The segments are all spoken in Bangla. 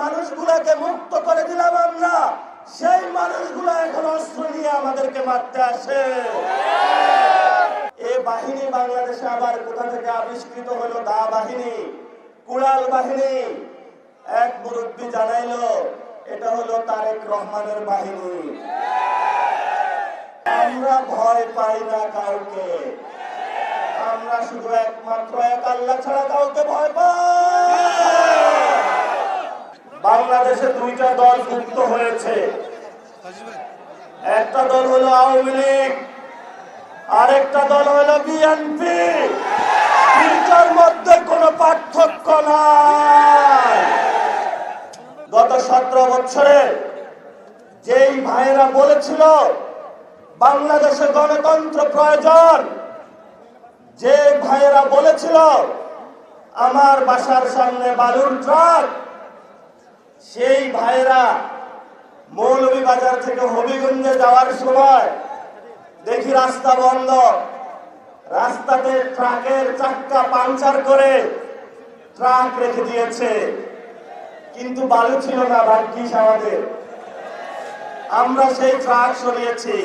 মানুষগুলাকে মুক্ত করে দিলাম আমরা, সেই মানুষগুলা এখন অস্ত্র নিয়ে আমাদেরকে মারতে আসে। এই বাহিনী বাংলাদেশে আবার কোথা থেকে আবিষ্কৃত হলো? দা বাহিনী, কুড়াল বাহিনী। এক মুরব্বী জানাইলো এটা হলো তারেক রহমানের বাহিনী। আমরা ভয় পাই না কাউকে, আমরা শুধু একমাত্র এক আল্লাহ ছাড়া কাউকে ভয় পাই। বাংলাদেশে দুইটা দল যুক্ত হয়েছে, একটা দল হলো আওয়ামী লীগ, আরেকটা দল হলো বিএনপি। দুইটার মধ্যে কোনো পার্থক্য নাই। গত 17 বছরে যেই ভাইয়েরা বলেছিল বাংলাদেশে গণতন্ত্র প্রয়োজন, যে ভাইয়েরা বলেছিল আমার বাসার সামনে বালুর ট্রাক, সেই ভাইয়েরা মৌলভীবাজার থেকে হবিগঞ্জে যাওয়ার সময় দেখি রাস্তা বন্ধ, রাস্তাতে ট্রাকের চাক্কা পাংচার করে ট্রাক রেখে দিয়েছে, কিন্তু বালু ছিল না। ভাগ্যিস আমাদের, আমরা সেই ট্রাক সরিয়েছি।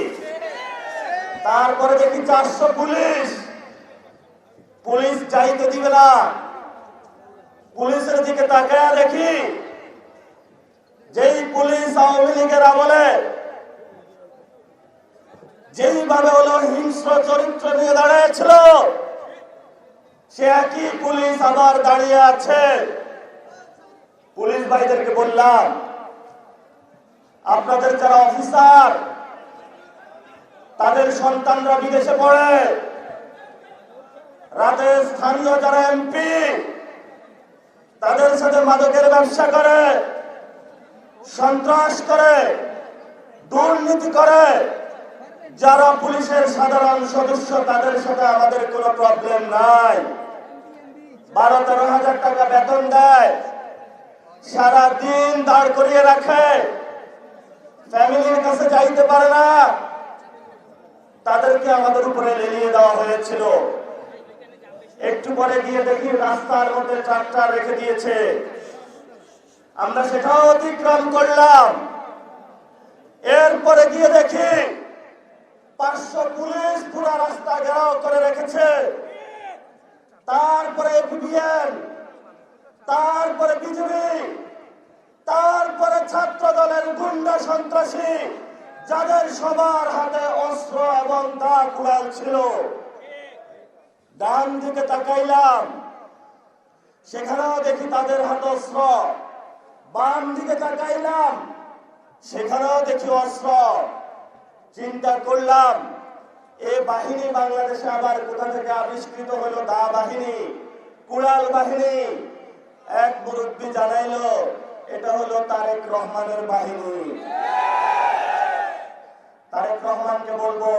তারপরে দেখি 400 পুলিশ যাইতে দিবে না। পুলিশের দিকে তাকায় দেখি যেই পুলিশ আওয়ামী লীগের আমলে যেইভাবে হলো হিংস্র চরিত্র নিয়ে দাঁড়িয়েছিল, সে একই পুলিশ আবার দাঁড়িয়ে আছে। পুলিশ ভাইদেরকে বললাম, আপনাদের যারা অফিসার, তাদের সন্তানরা বিদেশে পড়ে, রাতে স্থানীয় যারা এমপি, তাদের সাথে মাদকের ব্যবসা করে, সন্ত্রাস করে, দুর্নীতি করে, যারা পুলিশের সাধারণ সদস্য, তাদের সাথে আমাদের কোনো প্রবলেম নাই। 12-13 হাজার টাকা বেতন দেয়, সারা দিন দাঁড় করিয়ে রাখে, ফ্যামিলির কাছে যাইতে পারে না, তাদেরকে আমাদের উপরে লেলিয়ে দেওয়া হয়েছিল। একটু পরে গিয়ে দেখি রাস্তার মধ্যে ট্রাক্টর রেখে দিয়েছে, আমরা সেটাও অতিক্রম করলাম। এরপরে গিয়ে দেখি 500 পুলিশ পুরো রাস্তা ঘেরাও করে রেখেছে। তারপরে বিবিএন, তারপরে বিজেপি, তারপরে ছাত্র দলের গুন্ডা সন্ত্রাসী, যাদের সবার হাতে অস্ত্র এবং দা কুড়াল ছিল। ডান দিকে তাকাইলাম, সেখানেও দেখি তাদের হাতে অস্ত্র। বাম দিকে তাকাইলাম, সেখানেও দেখি অস্ত্র। চিন্তা করলাম এই বাহিনী বাংলাদেশে আবার কোথা থেকে আবিষ্কৃত হলো? দা বাহিনী, কুড়াল বাহিনী। এক মুরব্বী জানাইলো এটা হলো তারেক রহমানের বাহিনী। তারেক রহমানকে বলবো,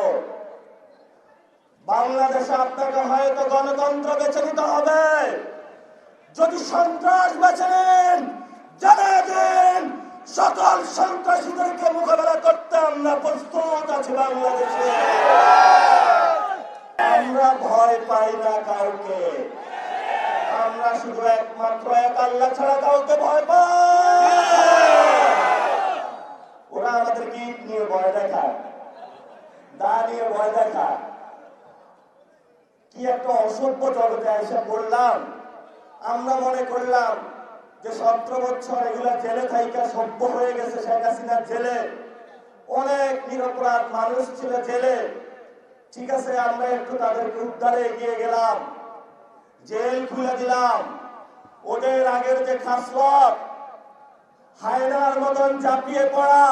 বাংলাদেশে আপনাকে হয়তো গণতন্ত্র বেছে নিতে হবে, যদি সন্ত্রাস বেছে নেন জানিয়ে দিন, সকল সন্ত্রাসীদেরকে মোকাবেলা করতে আমরা প্রস্তুত আছি। বাংলাদেশে আমরা ভয় পাই না কাউকে, আমরা শুধু একমাত্র এক আল্লাহ ছাড়া কাউকে ভয় পাই। ওরা আমাদের ইট নিয়ে ভয় দেখায়, দা নিয়ে ভয় দেখায়। কি একটা অসভ্য জগতে এসে পড়লাম। আমরা মনে করলাম যে 17 বছর এগুলা জেলে থাইকা সভ্য হয়ে গেছে। শেখ হাসিনার জেলে অনেক নিরপরাধ মানুষ ছিল জেলে, ঠিক আছে, আমরা একটু তাদেরকে উদ্ধারে এগিয়ে গেলাম, জেল খুলে দিলাম। ওদের আগের যে খাসলত, হায়নার মতন চাপিয়ে পড়া,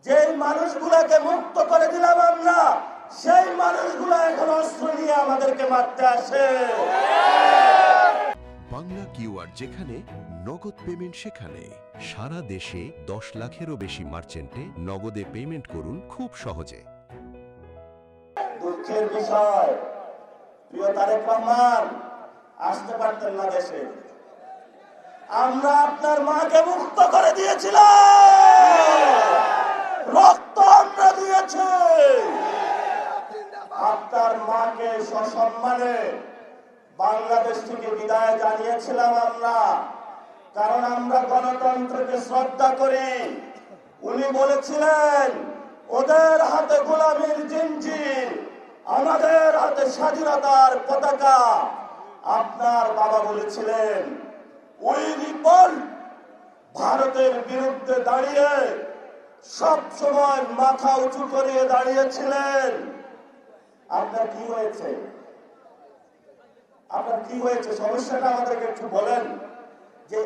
যেই মানুষগুলাকে মুক্ত করে দিলাম আমরা, সেই মানুষগুলা এখন অস্ত্র নিয়ে আমাদেরকে মারতে আসে। বাংলা কিউআর, যেখানে নগদ পেমেন্ট সেখানে। সারা দেশে 10 লাখেরও বেশি মার্চেন্টে নগদে পেমেন্ট করুন খুব সহজে। দুঃখের বিষয়, প্রিয় তারেক রহমান আসতে পারতেন না দেশে। আমরা আপনার মাকে মুক্ত করে দিয়েছিলাম, রক্ত আমরা দিয়েছি। আপনার মাকে সসম্মানে বাংলাদেশ থেকে বিদায় জানিয়েছিলাম আমরা। কারণ আমরা গণতন্ত্রকে শ্রদ্ধা করি। উনি বলেছিলেন ওদের হাতে গোলামীর জিঞ্জির, আমাদের হাতে স্বাধীনতার পতাকা। আপনার বাবা বলেছিলেন উই রিপল, ভারতের বিরুদ্ধে দাঁড়িয়ে সব সময় মাথা উঁচু করিয়ে দাঁড়িয়েছিলেন। আপনার কি হয়েছে? আপনার কি হয়েছে? সমস্যাটা আমাদেরকে একটু বলেন যে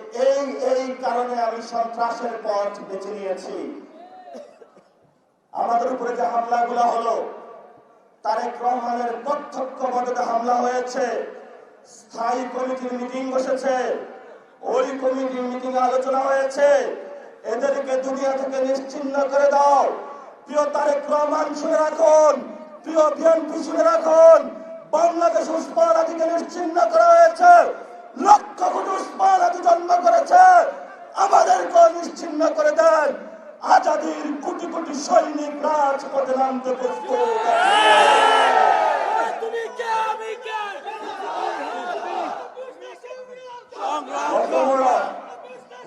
এই কারণে আমি সন্ত্রাসের পথ বেছে নিয়েছি। আমাদের উপরে যে হামলাগুলো হলো, তারেক রহমানের প্রত্যক্ষ মদতে হামলা হয়েছে। স্থায়ী কমিটির মিটিং বসেছে, ওই কমিটির মিটিং আলোচনা হয়েছে এদেরকে দুনিয়া থেকে নিশ্চিহ্ন করে দাও। প্রিয় তারেক রহমান শুনে রাখুন, প্রিয় বিএনপি শুনে রাখুন, বাংলাদেশ উসমান হাদিকে নিশ্চিহ্ন করা হয়েছে। লক্ষ কোটি উসমান হাদি জন্ম করেছে, আমাদেরকে নিশ্চিহ্ন করে দেন। আজাদির কোটি কোটি সৈনিক রাজপথে নামতে প্রস্তুত আছে।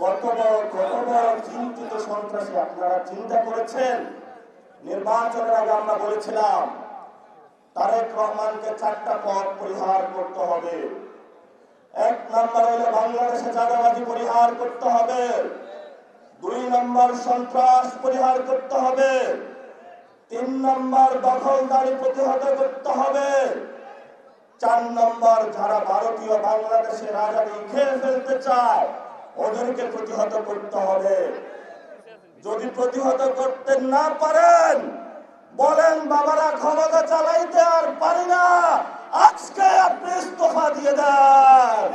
কত বড় চিন্তিত সন্ত্রাসী আপনারা চিন্তা করেছেন? নির্বাচনের আগে আমরা বলেছিলাম তারেক রহমানকে 4টা পথ পরিহার করতে হবে। 1 নম্বর হলো বাংলাদেশে চাঁদাবাজি পরিহার করতে হবে, 2 নম্বর সন্ত্রাস পরিহার করতে হবে, 3 নম্বর দখলদারি প্রতিহত করতে হবে, 4 নম্বর যারা ভারতীয় বাংলাদেশের আজাদী খেয়ে ফেলতে চায় ওদেরকে প্রতিহত করতে হবে। যদি প্রতিহত করতে না পারেন, বলেন বাবারা ক্ষমতা চালাইতে আর পারি না, আজকে আপনি ইস্তফা দিয়ে দেন।